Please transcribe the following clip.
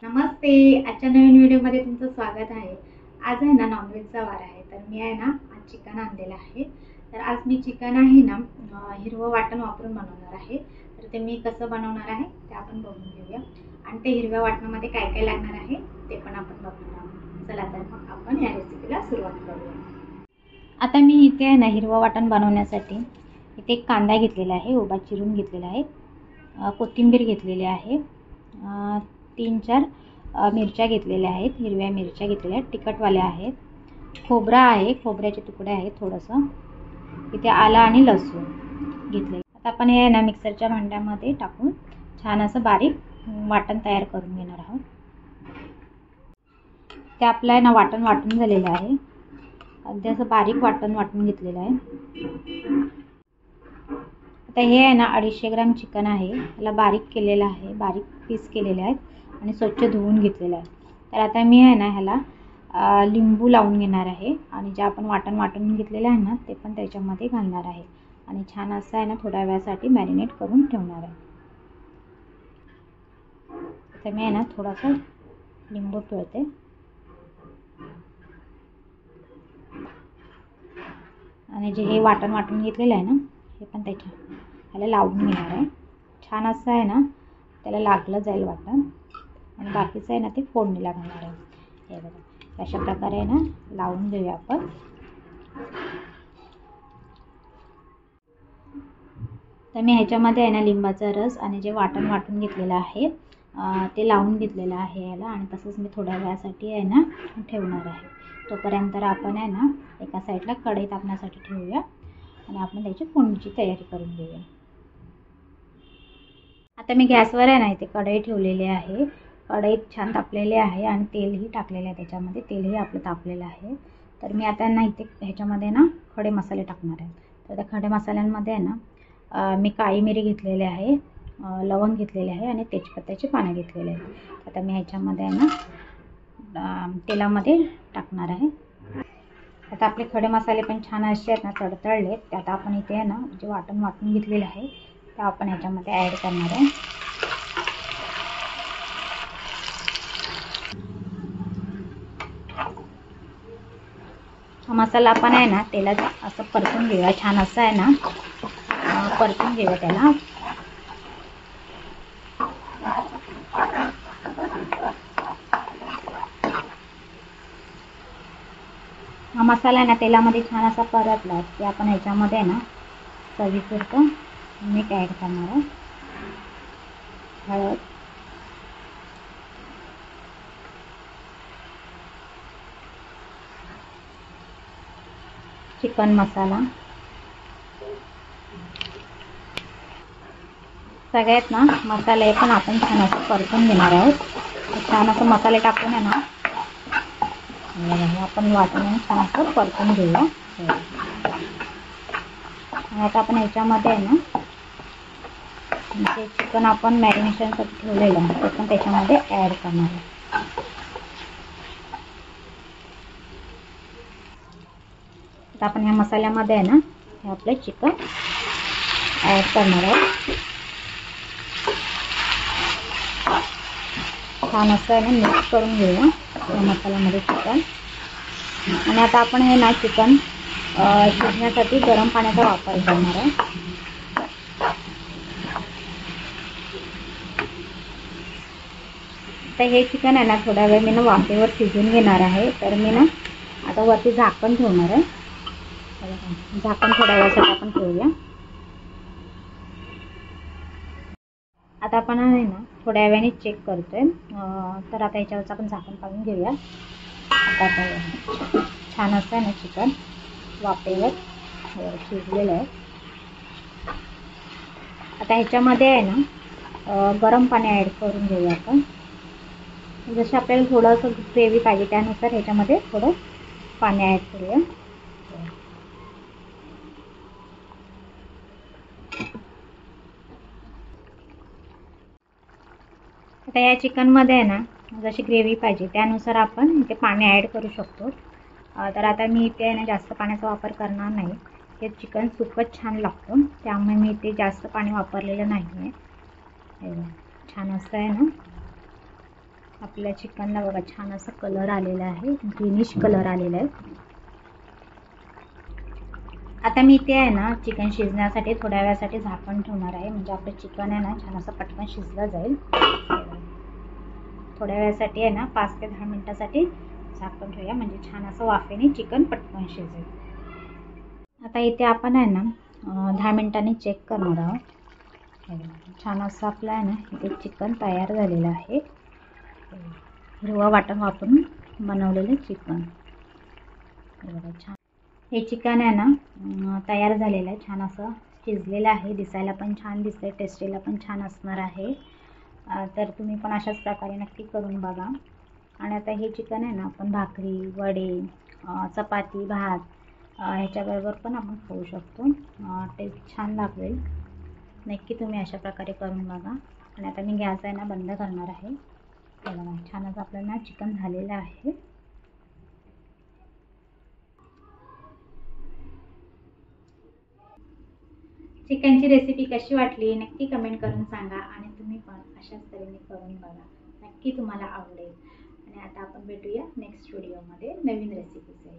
नमस्ते. आजच्या नवीन व्हिडिओमध्ये तुमचं स्वागत आहे. आज आहे ना नॉनव्हेजचा वार आहे, तर मी आहे ना आज चिकन आणलेलं आहे. तर आज मी चिकन आहे ना हिरवं वाटण वापरून बनवणार आहे. तर ते मी कसं बनवणार आहे ते आपण बघून घेऊया. आणि ते हिरव्या वाटणामध्ये काय काय लागणार आहे ते पण आपण बघणार आहोत. चला तर मग आपण या रेसिपीला सुरुवात करूया. आता मी इथे आहे ना हिरवं वाटण बनवण्यासाठी इथे एक कांदा घेतलेला आहे, उभा चिरून घेतलेला आहे, कोथिंबीर घेतलेली आहे, 3-4 मिरच्या घेतलेल्या आहेत, हिरव्या मिरच्या घेतलेल्या आहेत, तिखटवाल्या आहेत, खोबरा आहे, खोबऱ्याचे तुकडे आहेत, थोडंसं इथे आलं आणि लसूण घेतले. आता आपण हे ना मिक्सरच्या भांड्यामध्ये टाकून छान असं बारीक वाटण तयार करून घेणार आहोत. ते आपलं आहे ना वाटण वाटून झालेलं आहे. अगदी असं बारीक वाटून घेतलेलं आहे. आता हे आहे ना 250 ग्रॅम चिकन आहे, याला बारीक केलेलं आहे, बारीक पीस केलेले आहेत आणि स्वच्छ धुवून घेतलेलं आहे. तर आता मी आहे ना ह्याला लिंबू लावून घेणार आहे आणि जे आपण वाटून घेतलेलं आहे ना ते पण त्याच्यामध्ये घालणार आहे आणि छान असं आहे ना थोड्या वेळासाठी मॅरिनेट करून ठेवणार आहे. तर मी आहे ना थोडासा लिंबू पिळते आणि जे हे वाटून घेतलेलं आहे ना हे पण ह्याला लावून घेणार आहे. छान असं आहे ना त्याला लागलं जाईल वाटण आणि बाकीचं आहे ना ते फोडणीला घालणार आहे. हे बघा अशा प्रकारे आहे ना लावून घेऊया आपण. तर मी ह्याच्यामध्ये आहे ना लिंबाचा रस आणि जे वाटून घेतलेलं आहे ते लावून घेतलेलं आहे याला आणि तसंच मी थोड्या वेळासाठी आहे ना ठेवणार आहे. तोपर्यंत आपण आहे ना एका साईडला कढई तापण्यासाठी ठेवूया आणि आपण त्याची फोडणीची तयारी करून घेऊया. आता मी गॅसवर आहे ना इथे कढई ठेवलेली आहे. कढईत छान तापलेले आहे आणि तेलही टाकलेलं आहे, त्याच्यामध्ये तेलही आपलं तापलेलं आहे. तर मी आता ना इथे ह्याच्यामध्ये ना खडे मसाले टाकणार आहे. तर त्या खडे मसाल्यांमध्ये आहे ना मी काळी मिरी घेतलेली आहे, लवंग घेतलेले आहे आणि तेजपत्त्याची पानं घेतलेले आहेत. आता मी ह्याच्यामध्ये आहे ना तेलामध्ये टाकणार आहे. आता आपले खडे मसाले पण छान असे आहेत ना तडतडलेत. ते आता आपण इथे आहे ना जे वाटून घेतलेलं आहे ते आपण ह्याच्यामध्ये ॲड करणार आहे. हा मसाला आपण आहे ना तेलात असं परतून घेऊया. छान असं आहे ना परतून घेऊया त्याला. हा मसाला आहे ना तेलामध्ये छान असा परतला की आपण ह्याच्यामध्ये आहे ना चवीपुरतं मीठ ॲड करणार आहे, हळद, चिकन मसाला, सगळ्यात ना मसाले पण आपण छान असं परतून घेणार आहोत. छान असं मसाले टाकून आहे ना आपण वाटून छान असं परतून घेऊया. आणि आता आपण ह्याच्यामध्ये आहे ना जे चिकन आपण मॅरिनेशनसाठी ठेवलेलं आहे ते पण त्याच्यामध्ये ॲड करणार आहे. आता आपण ह्या मसाल्यामध्ये आहे ना हे आपलं चिकन ॲड करणार आहे. छान असं आहे ना मिक्स करून घेऊया या मसाल्यामध्ये चिकन. आणि आता आपण हे ना चिकन शिजण्यासाठी गरम पाण्याचा वापर करणार आहे. तर हे चिकन आहे ना थोड्या वेळ मी ना वाफेवर शिजवून घेणार आहे. तर मी ना आता वरती झाकण ठेवणार आहे. झाकण थोड्या वेळासाठी आपण ठेवूया. आता आपण आहे ना थोड्या वेळाने चेक करतोय. तर आता ह्याच्यावरचं आपण झाकण काढून घेऊया. आता छान असं आहे ना चिकन वाफेवर शिजलेलं आहे. आता ह्याच्यामध्ये आहे ना गरम पाणी ॲड करून घेऊया आपण. जसं आपल्याला थोडंसं ग्रेव्ही पाहिजे त्यानुसार ह्याच्यामध्ये थोडं पाणी ॲड करूया. आता या चिकनमध्ये आहे ना जशी ग्रेव्ही पाहिजे त्यानुसार आपण इथे पाणी ॲड करू शकतो. तर आता मी इथे आहे ना जास्त पाण्याचा वापर करणार नाही. हे चिकन सुकत छान लागतं त्यामुळे मी इथे जास्त पाणी वापरलेलं नाही आहे. छान असं आहे ना आपल्या चिकनला बघा छान असा कलर आलेला आहे, ग्रीनिश कलर आलेला आहे. आता मी ते आहे ना चिकन शिजण्यासाठी थोड्या वेळासाठी झाकण ठेवणार आहे, म्हणजे आपलं चिकन आहे ना छान असं पटकन शिजलं जाईल. थोड्या वेळासाठी आहे ना 5 ते 10 मिनिटासाठी झाकण ठेवूया, म्हणजे छान असं वाफेने चिकन पटकन शिजेल. आता इथे आपण आहे ना 10 मिनिटांनी चेक करणार आहोत. छान असं आपलं आहे ना इथे चिकन तयार झालेलं आहे. हिरवं वाटण वापरून बनवलेलं चिकन. छान हे चिकन आहे ना तयार झालेलं आहे, छान असं शिजलेलं आहे, दिसायला पण छान दिसतंय, टेस्टीला पण छान असणार आहे. तर तुम्ही पण अशाच प्रकारे नक्की करून बघा. आणि आता हे चिकन आहे ना आपण भाकरी, वडे, चपाती, भात ह्याच्याबरोबर पण आपण खाऊ शकतो. टेस्ट छान लागेल. नक्की तुम्ही अशा प्रकारे करून बघा. आणि आता मी गॅस आहे ना बंद करणार आहे. बघा छान असं आपलं ना चिकन झालेलं आहे. चिकनची रेसिपी कशी वाटली नक्की कमेंट करून सांगा. आणि तुम्ही पण अशाच तऱ्हेने करून बघा, नक्की तुम्हाला आवडेल. आणि आता आपण भेटूया नेक्स्ट व्हिडिओमध्ये नवीन रेसिपीसह.